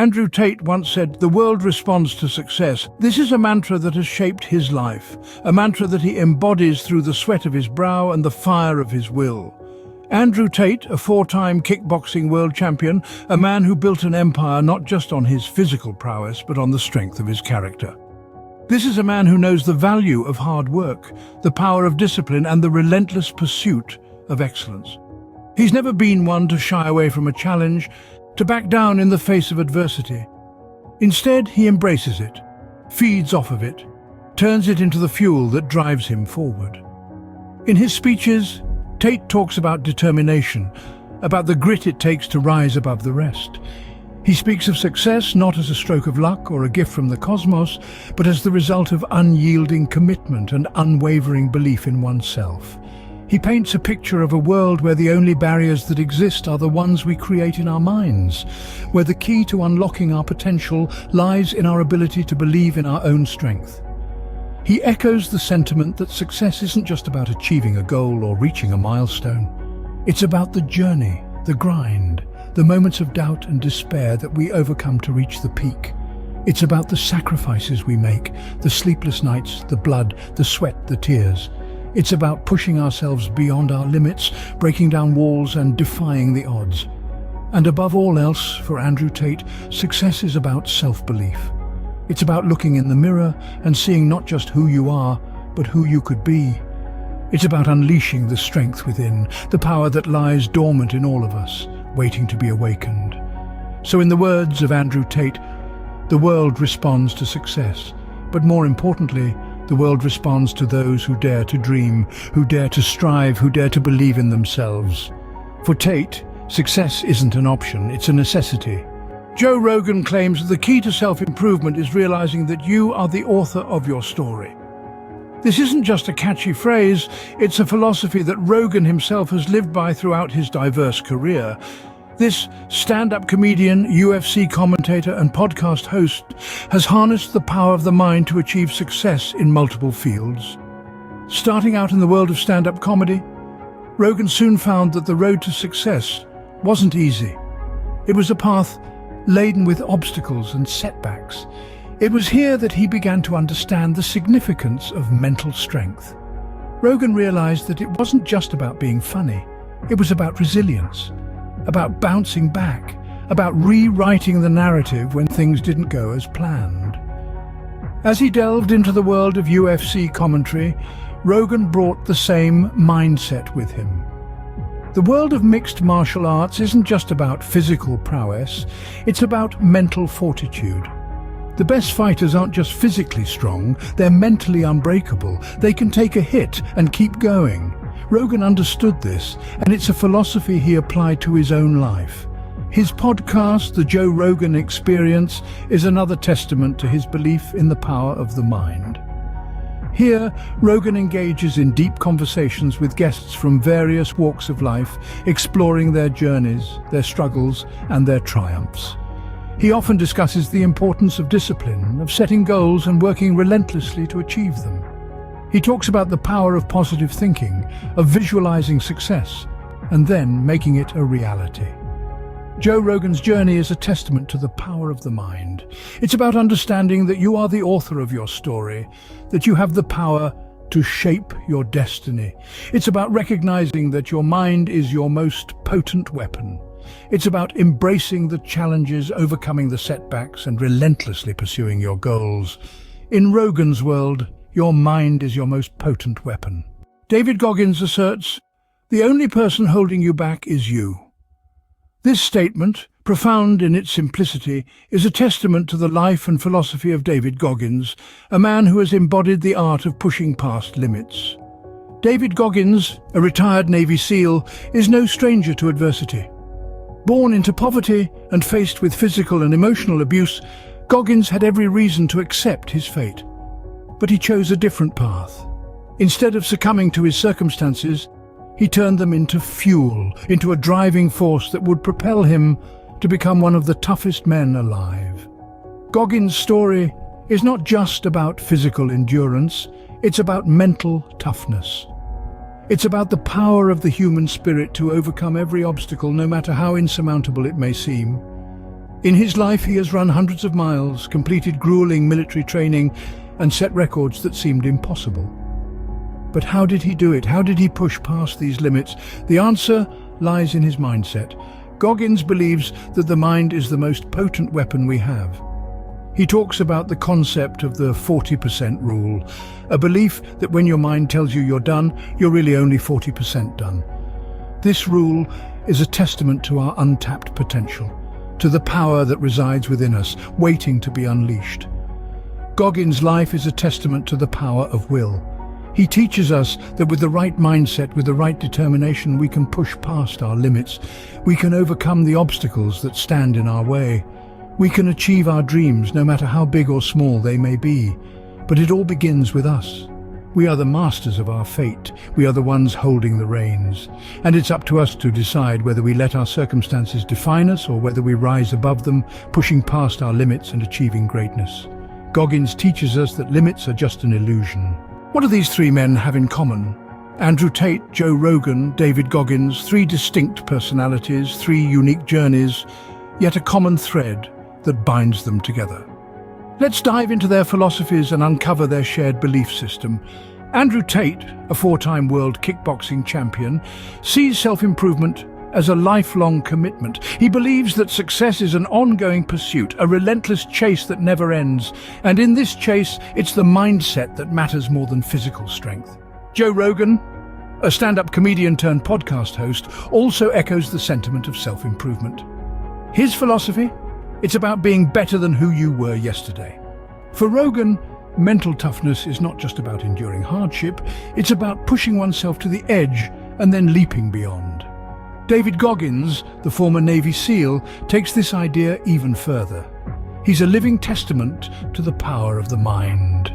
Andrew Tate once said, "The world responds to success." This is a mantra that has shaped his life, a mantra that he embodies through the sweat of his brow and the fire of his will. Andrew Tate, a four-time kickboxing world champion, a man who built an empire not just on his physical prowess, but on the strength of his character. This is a man who knows the value of hard work, the power of discipline, and the relentless pursuit of excellence. He's never been one to shy away from a challenge, to back down in the face of adversity. Instead, he embraces it, feeds off of it, turns it into the fuel that drives him forward. In his speeches, Tate talks about determination, about the grit it takes to rise above the rest. He speaks of success not as a stroke of luck or a gift from the cosmos, but as the result of unyielding commitment and unwavering belief in oneself. He paints a picture of a world where the only barriers that exist are the ones we create in our minds, where the key to unlocking our potential lies in our ability to believe in our own strength. He echoes the sentiment that success isn't just about achieving a goal or reaching a milestone. It's about the journey, the grind, the moments of doubt and despair that we overcome to reach the peak. It's about the sacrifices we make, the sleepless nights, the blood, the sweat, the tears. It's about pushing ourselves beyond our limits, breaking down walls and defying the odds. And above all else, for Andrew Tate, success is about self-belief. It's about looking in the mirror and seeing not just who you are, but who you could be. It's about unleashing the strength within, the power that lies dormant in all of us, waiting to be awakened. So in the words of Andrew Tate, the world responds to success, but more importantly, the world responds to those who dare to dream, who dare to strive, who dare to believe in themselves. For Tate, success isn't an option, it's a necessity. Joe Rogan claims that the key to self-improvement is realizing that you are the author of your story. This isn't just a catchy phrase, it's a philosophy that Rogan himself has lived by throughout his diverse career. This stand-up comedian, UFC commentator and podcast host has harnessed the power of the mind to achieve success in multiple fields. Starting out in the world of stand-up comedy, Rogan soon found that the road to success wasn't easy. It was a path laden with obstacles and setbacks. It was here that he began to understand the significance of mental strength. Rogan realized that it wasn't just about being funny, it was about resilience, about bouncing back, about rewriting the narrative when things didn't go as planned. As he delved into the world of UFC commentary, Rogan brought the same mindset with him. The world of mixed martial arts isn't just about physical prowess, it's about mental fortitude. The best fighters aren't just physically strong, they're mentally unbreakable. They can take a hit and keep going. Rogan understood this, and it's a philosophy he applied to his own life. His podcast, The Joe Rogan Experience, is another testament to his belief in the power of the mind. Here, Rogan engages in deep conversations with guests from various walks of life, exploring their journeys, their struggles, and their triumphs. He often discusses the importance of discipline, of setting goals and working relentlessly to achieve them. He talks about the power of positive thinking, of visualizing success, and then making it a reality. Joe Rogan's journey is a testament to the power of the mind. It's about understanding that you are the author of your story, that you have the power to shape your destiny. It's about recognizing that your mind is your most potent weapon. It's about embracing the challenges, overcoming the setbacks, and relentlessly pursuing your goals. In Rogan's world, your mind is your most potent weapon. David Goggins asserts, "The only person holding you back is you." This statement, profound in its simplicity, is a testament to the life and philosophy of David Goggins, a man who has embodied the art of pushing past limits. David Goggins, a retired Navy SEAL, is no stranger to adversity. Born into poverty and faced with physical and emotional abuse, Goggins had every reason to accept his fate. But he chose a different path. Instead of succumbing to his circumstances, he turned them into fuel, into a driving force that would propel him to become one of the toughest men alive. Goggins' story is not just about physical endurance, it's about mental toughness. It's about the power of the human spirit to overcome every obstacle, no matter how insurmountable it may seem. In his life, he has run hundreds of miles, completed grueling military training, and set records that seemed impossible. But how did he do it? How did he push past these limits? The answer lies in his mindset. Goggins believes that the mind is the most potent weapon we have. He talks about the concept of the 40% rule, a belief that when your mind tells you you're done, you're really only 40% done. This rule is a testament to our untapped potential, to the power that resides within us, waiting to be unleashed. Goggins' life is a testament to the power of will. He teaches us that with the right mindset, with the right determination, we can push past our limits. We can overcome the obstacles that stand in our way. We can achieve our dreams, no matter how big or small they may be. But it all begins with us. We are the masters of our fate. We are the ones holding the reins. And it's up to us to decide whether we let our circumstances define us or whether we rise above them, pushing past our limits and achieving greatness. Goggins teaches us that limits are just an illusion. What do these three men have in common? Andrew Tate, Joe Rogan, David Goggins, three distinct personalities, three unique journeys, yet a common thread that binds them together. Let's dive into their philosophies and uncover their shared belief system. Andrew Tate, a four-time world kickboxing champion, sees self-improvement as a lifelong commitment. He believes that success is an ongoing pursuit, a relentless chase that never ends. And in this chase, it's the mindset that matters more than physical strength. Joe Rogan, a stand-up comedian turned podcast host, also echoes the sentiment of self-improvement. His philosophy? It's about being better than who you were yesterday. For Rogan, mental toughness is not just about enduring hardship, it's about pushing oneself to the edge and then leaping beyond. David Goggins, the former Navy SEAL, takes this idea even further. He's a living testament to the power of the mind.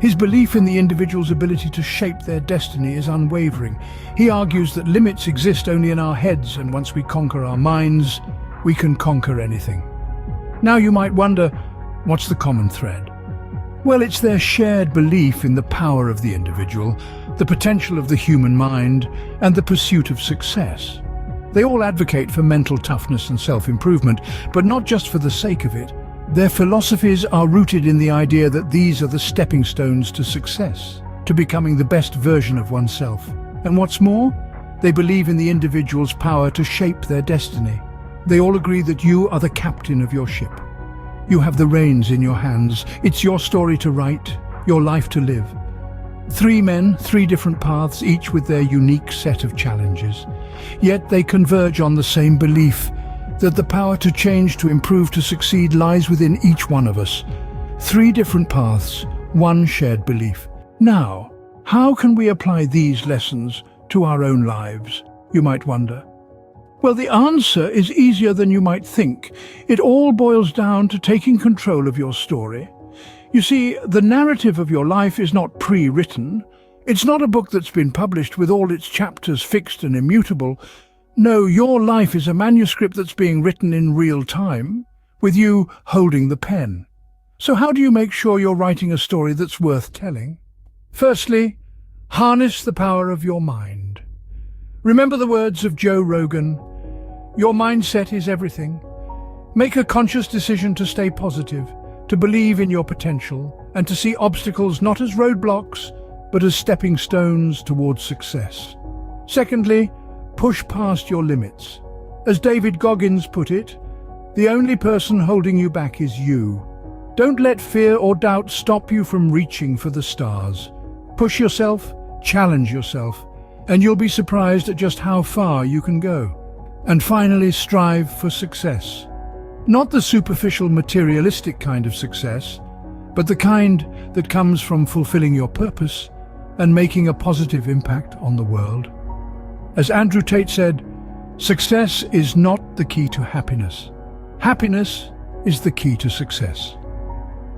His belief in the individual's ability to shape their destiny is unwavering. He argues that limits exist only in our heads, and once we conquer our minds, we can conquer anything. Now you might wonder, what's the common thread? Well, it's their shared belief in the power of the individual, the potential of the human mind, and the pursuit of success. They all advocate for mental toughness and self-improvement, but not just for the sake of it. Their philosophies are rooted in the idea that these are the stepping stones to success, to becoming the best version of oneself. And what's more, they believe in the individual's power to shape their destiny. They all agree that you are the captain of your ship. You have the reins in your hands. It's your story to write, your life to live. Three men, three different paths, each with their unique set of challenges. Yet they converge on the same belief that the power to change, to improve, to succeed lies within each one of us. Three different paths, one shared belief. Now, how can we apply these lessons to our own lives, you might wonder? Well, the answer is easier than you might think. It all boils down to taking control of your story. You see, the narrative of your life is not pre-written. It's not a book that's been published with all its chapters fixed and immutable. No, your life is a manuscript that's being written in real time, with you holding the pen. So how do you make sure you're writing a story that's worth telling? Firstly, harness the power of your mind. Remember the words of Joe Rogan, "Your mindset is everything." Make a conscious decision to stay positive, to believe in your potential, and to see obstacles not as roadblocks, but as stepping stones towards success. Secondly, push past your limits. As David Goggins put it, the only person holding you back is you. Don't let fear or doubt stop you from reaching for the stars. Push yourself, challenge yourself, and you'll be surprised at just how far you can go. And finally, strive for success. Not the superficial, materialistic kind of success, but the kind that comes from fulfilling your purpose and making a positive impact on the world. As Andrew Tate said, success is not the key to happiness. Happiness is the key to success.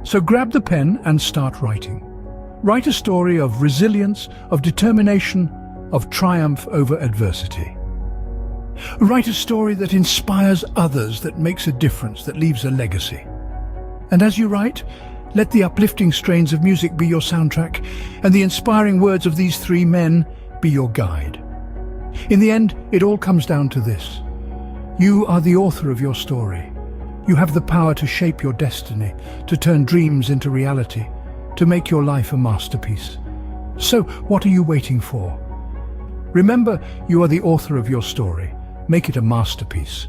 So grab the pen and start writing. Write a story of resilience, of determination, of triumph over adversity. Write a story that inspires others, that makes a difference, that leaves a legacy. And as you write, let the uplifting strains of music be your soundtrack, and the inspiring words of these three men be your guide. In the end, it all comes down to this. You are the author of your story. You have the power to shape your destiny, to turn dreams into reality, to make your life a masterpiece. So, what are you waiting for? Remember, you are the author of your story. Make it a masterpiece.